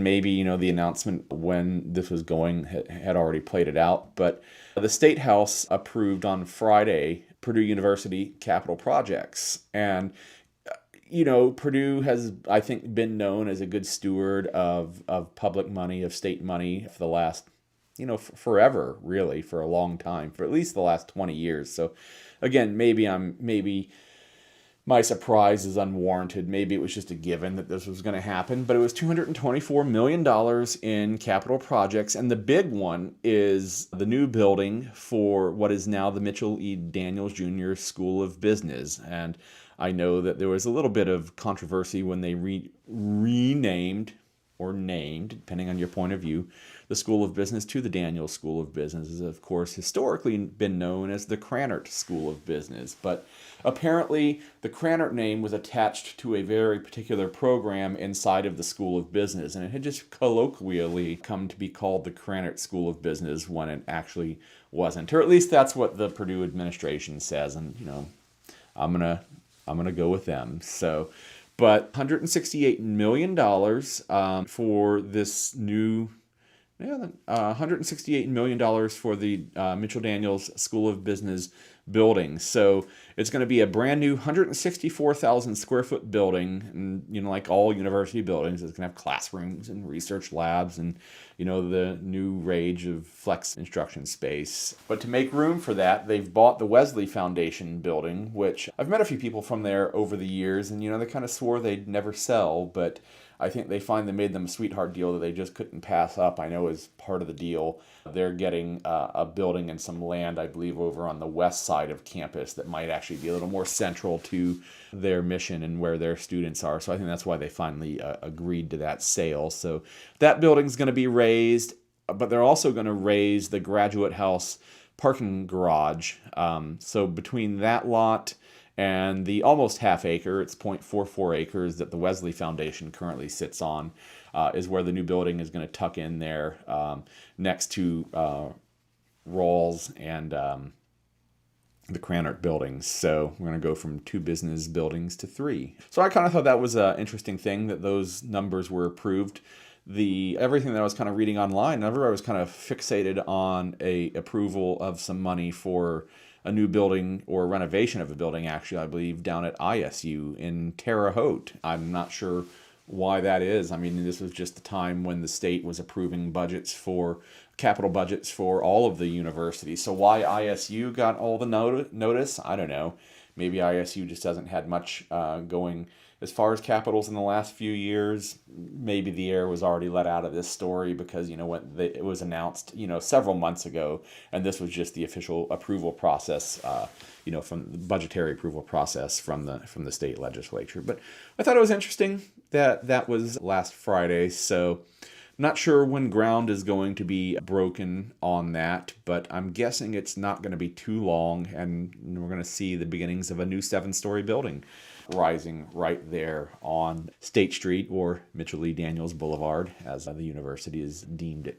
Maybe, the announcement when this was going had already played it out. But the State House approved on Friday Purdue University capital projects. And, Purdue has, I think, been known as a good steward of public money, of state money for the last, forever, really, for a long time, for at least the last 20 years. So, again, maybe my surprise is unwarranted. Maybe it was just a given that this was going to happen, but it was $224 million in capital projects. And the big one is the new building for what is now the Mitchell E. Daniels Jr. School of Business. And I know that there was a little bit of controversy when they renamed or named, depending on your point of view, the School of Business to the Daniels School of Business. Is, of course, historically been known as the Krannert School of Business. But apparently, the Krannert name was attached to a very particular program inside of the School of Business, and it had just colloquially come to be called the Krannert School of Business when it actually wasn't. Or at least that's what the Purdue administration says, and, I'm gonna go with them. So, but $168 million for this new, $168 million for the Mitchell Daniels School of Business building. So it's going to be a brand new 164,000 square foot building, and like all university buildings, it's going to have classrooms and research labs and the new rage of flex instruction space. But to make room for that, they've bought the Wesley Foundation building, which I've met a few people from there over the years, and they kind of swore they'd never sell, but I think they finally made them a sweetheart deal that they just couldn't pass up. I know as part of the deal, they're getting a building and some land, I believe, over on the west side of campus that might actually be a little more central to their mission and where their students are. So I think that's why they finally agreed to that sale. So that building's going to be raised, but they're also going to raise the Graduate House parking garage. So between that lot and the almost half acre, it's 0.44 acres that the Wesley Foundation currently sits on, is where the new building is going to tuck in there next to Rawls and the Krannert buildings. So we're going to go from 2 business buildings to 3. So I kind of thought that was an interesting thing that those numbers were approved. Everything that I was kind of reading online, everybody was kind of fixated on a approval of some money for a new building or renovation of a building, actually, I believe, down at ISU in Terre Haute. I'm not sure why that is. I mean, this was just the time when the state was approving capital budgets for all of the universities. So why ISU got all the notice, I don't know. Maybe ISU just hasn't had much going as far as capitals in the last few years. Maybe the air was already let out of this story because, it was announced, several months ago, and this was just the official approval process, from the budgetary approval process from the state legislature. But I thought it was interesting that was last Friday, so I'm not sure when ground is going to be broken on that, but I'm guessing it's not going to be too long, and we're going to see the beginnings of a new 7-story building rising right there on State Street, or Mitchell E. Daniels Boulevard, as the university has deemed it.